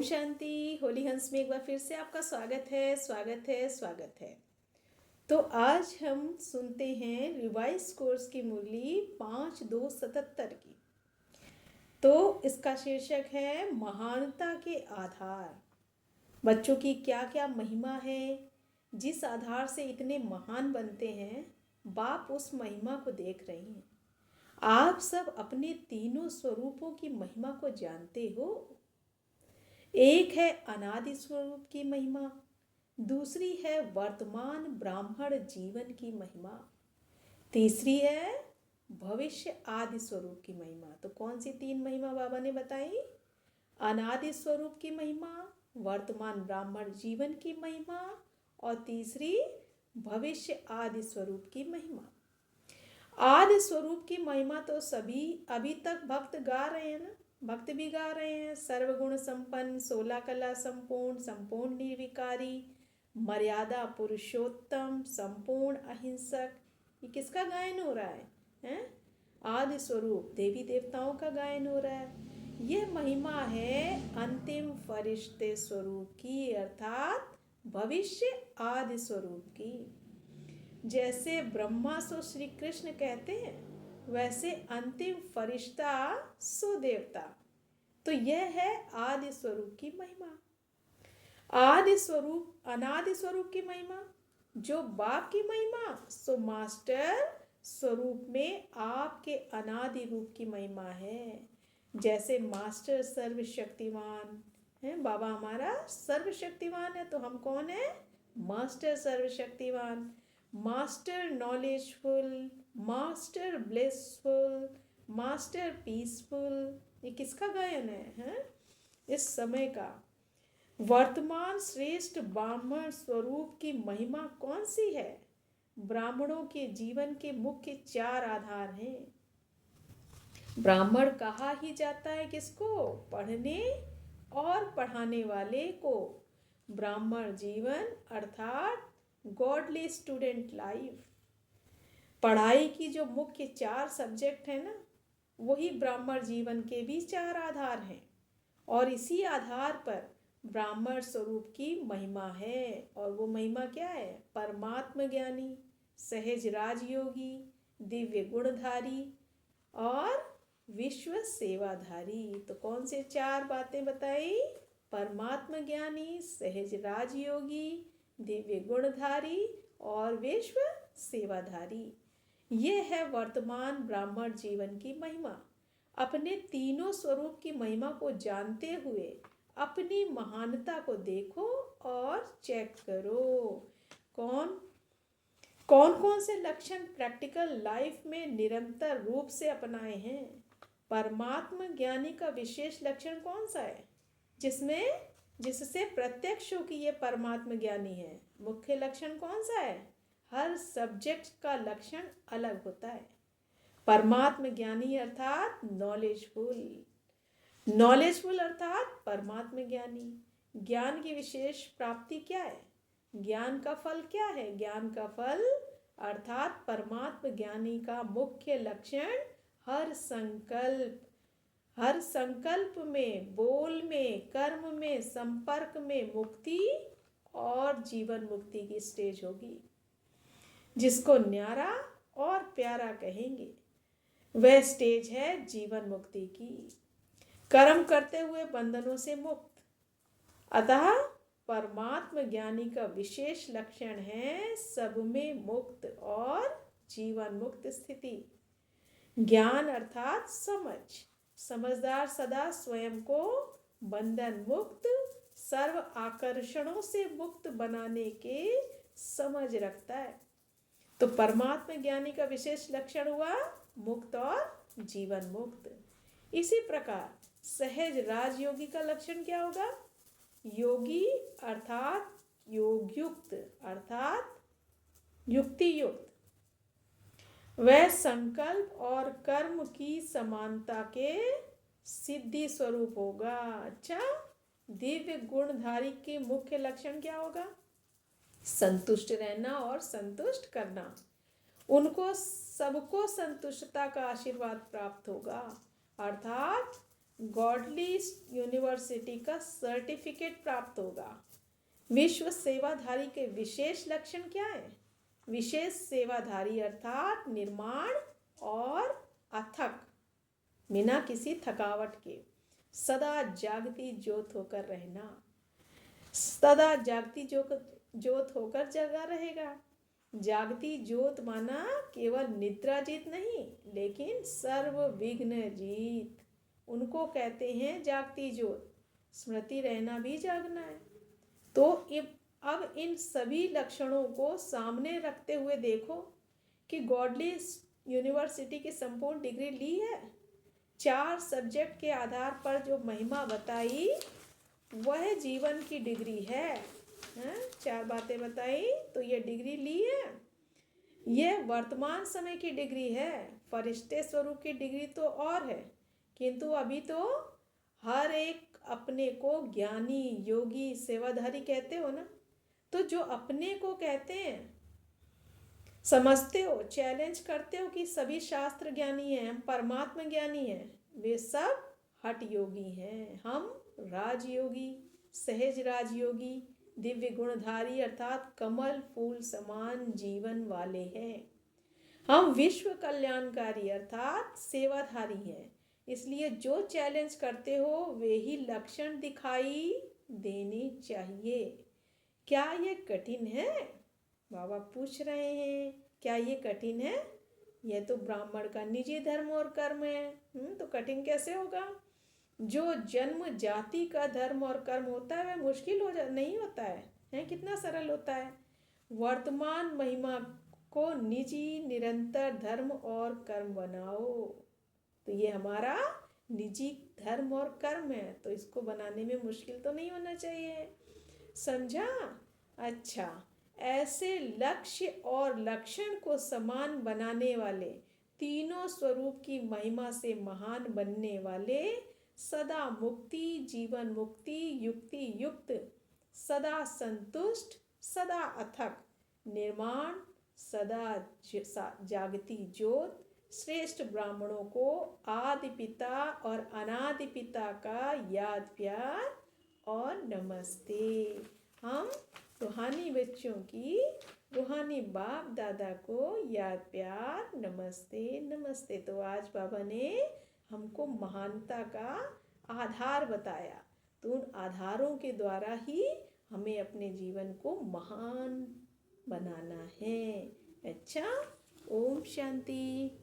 शांति। होली हंस में एक बार फिर से आपका स्वागत है, स्वागत है, स्वागत है। तो आज हम सुनते हैं रिवाइज कोर्स की मुरली 5-2-77 की। तो इसका शीर्षक है महानता के आधार। बच्चों की क्या क्या महिमा है, जिस आधार से इतने महान बनते हैं, बाप उस महिमा को देख रहे हैं। आप सब अपने तीनों स्वरूपों की महिमा को जानते हो। एक है अनादि स्वरूप की महिमा, दूसरी है वर्तमान ब्राह्मण जीवन की महिमा, तीसरी है भविष्य आदि स्वरूप की महिमा। तो कौन सी तीन महिमा बाबा ने बताई? अनादि स्वरूप की महिमा, वर्तमान ब्राह्मण जीवन की महिमा और तीसरी भविष्य आदि स्वरूप की महिमा। आदि स्वरूप की महिमा तो सभी अभी तक भक्त गा रहे हैं ना, भक्त भी गा रहे हैं। सर्वगुण संपन्न, 16 कला संपूर्ण, संपूर्ण निर्विकारी, मर्यादा पुरुषोत्तम, संपूर्ण अहिंसक। ये किसका गायन हो रहा है? आदि स्वरूप देवी देवताओं का गायन हो रहा है। ये महिमा है अंतिम फरिश्ते स्वरूप की, अर्थात भविष्य आदि स्वरूप की। जैसे ब्रह्मा सो श्री कृष्ण कहते हैं, वैसे अंतिम फरिश्ता सो देवता। तो यह है आदि स्वरूप की महिमा। आदि स्वरूप अनादि स्वरूप की महिमा, जो बाप की महिमा, सो मास्टर स्वरूप में आपके अनादि रूप की महिमा है। जैसे मास्टर सर्वशक्तिमान है, बाबा हमारा सर्वशक्तिमान है, तो हम कौन है? मास्टर सर्वशक्तिमान, master knowledgeful, master blissful, master peaceful. ये किसका गायन है? इस समय का। वर्तमान श्रेष्ठ ब्राह्मण स्वरूप की महिमा कौन सी है? ब्राह्मणों के जीवन के मुख्य 4 आधार हैं। ब्राह्मण कहा ही जाता है किसको? पढ़ने और पढ़ाने वाले को। ब्राह्मण जीवन अर्थात गॉडली स्टूडेंट लाइफ। पढ़ाई की जो मुख्य 4 सब्जेक्ट है ना, वही ब्राह्मण जीवन के भी 4 आधार हैं। और इसी आधार पर ब्राह्मण स्वरूप की महिमा है। और वो महिमा क्या है? परमात्म ज्ञानी, सहज राजयोगी, दिव्य गुणधारी और विश्व सेवाधारी। तो कौन से 4 बातें बताई? परमात्म ज्ञानी, सहज राजयोगी, दिव्य गुणधारी और विश्व सेवाधारी। ये है वर्तमान ब्राह्मण जीवन की महिमा। अपने तीनों स्वरूप की महिमा को जानते हुए अपनी महानता को देखो और चेक करो। कौन कौन से लक्षण प्रैक्टिकल लाइफ में निरंतर रूप से अपनाए हैं? परमात्म ज्ञानी का विशेष लक्षण कौन सा है, जिससे प्रत्यक्ष हो कि ये परमात्म ज्ञानी है? मुख्य लक्षण कौन सा है? हर सब्जेक्ट का लक्षण अलग होता है। परमात्म ज्ञानी अर्थात नॉलेजफुल अर्थात परमात्म ज्ञानी। ज्ञान की विशेष प्राप्ति क्या है? ज्ञान का फल क्या है? ज्ञान का फल अर्थात परमात्म ज्ञानी का मुख्य लक्षण हर संकल्प में, बोल में, कर्म में, संपर्क में मुक्ति और जीवन मुक्ति की स्टेज होगी, जिसको न्यारा और प्यारा कहेंगे। वह स्टेज है जीवन मुक्ति की, कर्म करते हुए बंधनों से मुक्त। अतः परमात्म ज्ञानी का विशेष लक्षण है सब में मुक्त और जीवन मुक्त स्थिति। ज्ञान अर्थात समझदार सदा स्वयं को बंधन मुक्त, सर्व आकर्षणों से मुक्त बनाने के समझ रखता है। तो परमात्म ज्ञानी का विशेष लक्षण हुआ मुक्त और जीवन मुक्त। इसी प्रकार सहज राजयोगी का लक्षण क्या होगा? योगी अर्थात योगयुक्त अर्थात युक्ति युक्त। वह संकल्प और कर्म की समानता के सिद्धि स्वरूप होगा। अच्छा, दिव्य गुणधारी के मुख्य लक्षण क्या होगा? संतुष्ट रहना और संतुष्ट करना। उनको सबको संतुष्टता का आशीर्वाद प्राप्त होगा, अर्थात गॉडली यूनिवर्सिटी का सर्टिफिकेट प्राप्त होगा। विश्व सेवाधारी के विशेष लक्षण क्या है? विशेष सेवाधारी अर्थात निर्माण और अथक, बिना किसी थकावट के सदा जागती ज्योत होकर रहना। सदा जागती ज्योत होकर जगा रहेगा। जागती ज्योत माना केवल निद्रा जीत नहीं, लेकिन सर्व विघ्न जीत। उनको कहते हैं जागती ज्योत। स्मृति रहना भी जागना है। तो अब इन सभी लक्षणों को सामने रखते हुए देखो कि गॉडली यूनिवर्सिटी की संपूर्ण डिग्री ली है। 4 सब्जेक्ट के आधार पर जो महिमा बताई वह जीवन की डिग्री है। 4 बातें बताई तो ये डिग्री ली है। यह वर्तमान समय की डिग्री है। फरिश्ते स्वरूप की डिग्री तो और है, किंतु अभी तो हर एक अपने को ज्ञानी, योगी, सेवाधारी कहते हो ना। तो जो अपने को कहते हैं, समझते हो, चैलेंज करते हो कि सभी शास्त्र ज्ञानी हैं, हम परमात्मा ज्ञानी हैं, वे सब हठ योगी हैं। हम राजयोगी, सहज राजयोगी, दिव्य गुणधारी अर्थात कमल फूल समान जीवन वाले हैं। हम विश्व कल्याणकारी अर्थात सेवाधारी हैं। इसलिए जो चैलेंज करते हो वे ही लक्षण दिखाई देने चाहिए। क्या ये कठिन है? बाबा पूछ रहे हैं, क्या ये कठिन है? यह तो ब्राह्मण का निजी धर्म और कर्म है। तो कठिन कैसे होगा? जो जन्म जाति का धर्म और कर्म होता है वह मुश्किल नहीं होता है, कितना सरल होता है। वर्तमान महिमा को निजी निरंतर धर्म और कर्म बनाओ। तो ये हमारा निजी धर्म और कर्म है, तो इसको बनाने में मुश्किल तो नहीं होना चाहिए। समझा? अच्छा, ऐसे लक्ष्य और लक्षण को समान बनाने वाले, तीनों स्वरूप की महिमा से महान बनने वाले, सदा मुक्ति, जीवन मुक्ति, युक्ति युक्त, सदा संतुष्ट, सदा अथक, निर्माण, सदा जागती ज्योत, श्रेष्ठ ब्राह्मणों को आदि पिता और अनादि पिता का याद प्यार और नमस्ते। हम रूहानी बच्चों की, रूहानी बाप दादा को याद प्यार नमस्ते नमस्ते। तो आज बाबा ने हमको महानता का आधार बताया, तो उन आधारों के द्वारा ही हमें अपने जीवन को महान बनाना है। अच्छा, ओम शांति।